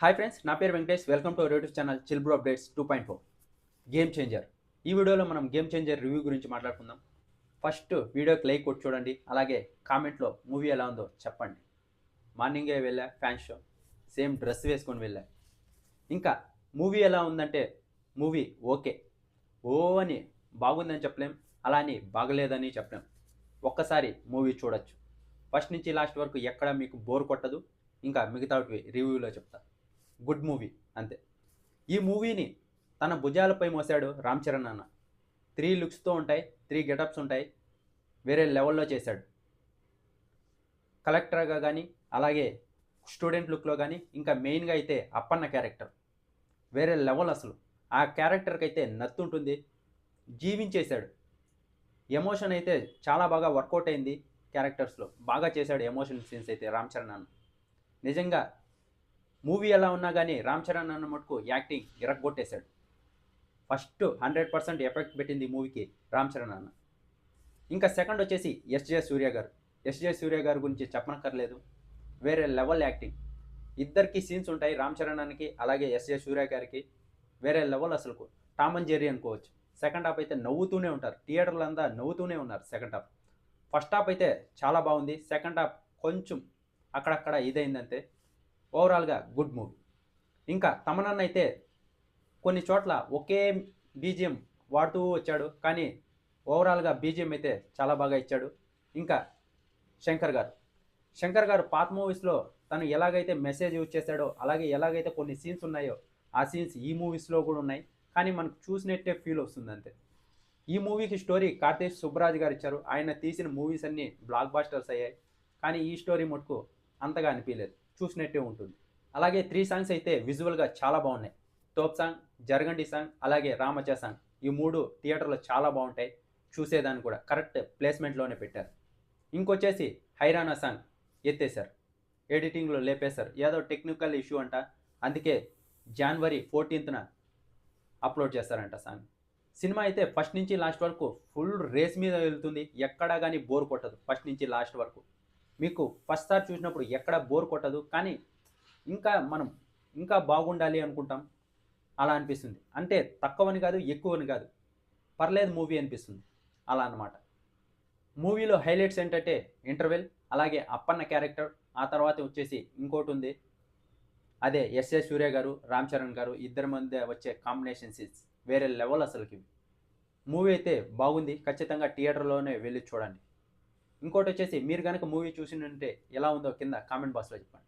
Hi friends, నా పేరు Venkatesh. Welcome to our YouTube channel chill bro updates 2.4 game changer. ఈ వీడియోలో మనం గేమ్ చేంజర్ రివ్యూ గురించి మాట్లాడుకుందాం. ఫస్ట్ వీడియోకి లైక్ కొట్టి చూడండి, అలాగే కామెంట్లో మూవీ ఎలా ఉందో చెప్పండి. మార్నింగే వెళ్ళా ఫ్యాన్ షో, సేమ్ డ్రెస్ వేసుకొని వెళ్ళా. ఇంకా మూవీ ఎలా ఉందంటే మూవీ ఓకే, ఓ అని బాగుందని చెప్పలేం, అలా అని బాగలేదని చెప్పలేం. ఒక్కసారి మూవీ చూడొచ్చు. ఫస్ట్ నుంచి లాస్ట్ వరకు ఎక్కడ మీకు బోర్ కొట్టదు. ఇంకా మిగతావి రివ్యూలో చెప్తా. గుడ్ మూవీ అంతే. ఈ మూవీని తన భుజాలపై మోసాడు రామ్ చరణ్ అన్న. 3 లుక్స్తో ఉంటాయి, 3 గెటప్స్ ఉంటాయి. వేరే లెవెల్లో చేశాడు. కలెక్టర్గా కానీ, అలాగే స్టూడెంట్ లుక్లో కానీ, ఇంకా మెయిన్గా అయితే అప్పన్న క్యారెక్టర్ వేరే లెవెల్ అసలు. ఆ క్యారెక్టర్కి అయితే నత్తుంటుంది, జీవించేశాడు. ఎమోషన్ అయితే చాలా బాగా వర్కౌట్ అయింది. క్యారెక్టర్స్లో బాగా చేశాడు ఎమోషన్ సీన్స్ అయితే రామ్ చరణ్ అన్న. నిజంగా మూవీ ఎలా ఉన్నా కానీ రామ్ చరణ్ అన్న మటుకు యాక్టింగ్ ఇరగొట్టేశాడు. ఫస్ట్ 100% ఎఫెక్ట్ పెట్టింది ఈ మూవీకి రామ్ చరణ్ అన్న. ఇంకా సెకండ్ వచ్చేసి ఎస్జే సూర్య గారు. ఎస్జే సూర్య గారి గురించి చెప్పనక్కర్లేదు, వేరే లెవెల్ యాక్టింగ్. ఇద్దరికి సీన్స్ ఉంటాయి, రామ్ చరణ్ అన్నకి అలాగే ఎస్జే సూర్య గారికి. వేరే లెవెల్ అసలు. టామ్ అండ్ జెర్రీ అనుకోవచ్చు. సెకండ్ హాఫ్ అయితే నవ్వుతూనే ఉంటారు, థియేటర్లో అంతా నవ్వుతూనే ఉన్నారు సెకండ్ హాఫ్. ఫస్ట్ హాఫ్ అయితే చాలా బాగుంది, సెకండ్ హాఫ్ కొంచెం అక్కడక్కడ ఇదైందంతే. ఓవరాల్గా గుడ్ మూవీ. ఇంకా తమనన్న అయితే కొన్ని చోట్ల ఒకే బీజిఎం వాడుతూ వచ్చాడు, కానీ ఓవరాల్గా బీజిఎం అయితే చాలా బాగా ఇచ్చాడు. ఇంకా శంకర్ గారు పాత మూవీస్లో తను ఎలాగైతే మెసేజ్ యూజ్ చేశాడో, అలాగే ఎలాగైతే కొన్ని సీన్స్ ఉన్నాయో ఆ సీన్స్ ఈ మూవీస్లో కూడా ఉన్నాయి. కానీ మనకు చూసినట్టే ఫీల్ వస్తుంది అంతే. ఈ మూవీకి స్టోరీ కార్తీక్ సుబ్బరాజ్ గారు ఇచ్చారు. ఆయన తీసిన మూవీస్ అన్నీ బ్లాక్ బాస్టర్స్ అయ్యాయి, కానీ ఈ స్టోరీ మటుకు అంతగా అనిపించలేదు, చూసినట్టే ఉంటుంది. అలాగే 3 సాంగ్స్ అయితే విజువల్గా చాలా బాగున్నాయి. తోప్ సాంగ్, జరగండి సాంగ్, అలాగే రామచ సాంగ్. ఈ 3 థియేటర్లో చాలా బాగుంటాయి, చూసేదాన్ని కూడా కరెక్ట్ ప్లేస్మెంట్లోనే పెట్టారు. ఇంకొచ్చేసి హైరానా సాంగ్ ఎత్తేసారు, ఎడిటింగ్లో లేపేశారు. ఏదో టెక్నికల్ ఇష్యూ అంట, అందుకే జనవరి 14న అప్లోడ్ చేస్తారంట సాంగ్. సినిమా అయితే ఫస్ట్ నుంచి లాస్ట్ వరకు ఫుల్ రేస్ మీద వెళ్తుంది, ఎక్కడా కానీ బోర్ కొట్టదు. ఫస్ట్ నుంచి లాస్ట్ వరకు మీకు ఫస్ట్ సారి చూసినప్పుడు ఎక్కడ బోర్ కొట్టదు, కానీ మనం ఇంకా బాగుండాలి అనుకుంటాం, అలా అనిపిస్తుంది. అంటే తక్కువని కాదు, ఎక్కువని కాదు, పర్లేదు మూవీ అనిపిస్తుంది, అలా అన్నమాట. మూవీలో హైలైట్స్ ఏంటంటే ఇంటర్వెల్, అలాగే అప్పన్న క్యారెక్టర్. ఆ తర్వాత వచ్చేసి ఇంకోటి ఉంది, అదే ఎస్ఏ సూర్య గారు, రామ్ చరణ్ గారు ఇద్దరి మధ్య వచ్చే కాంబినేషన్ సీన్స్ వేరే లెవెల్ అసలుకి. మూవీ అయితే బాగుంది, ఖచ్చితంగా థియేటర్లోనే వెళ్ళి చూడండి. ఇంకోటి వచ్చేసి మీరు కనుక మూవీ చూసినంటే ఎలా ఉందో కింద కామెంట్ బాక్స్లో చెప్పండి.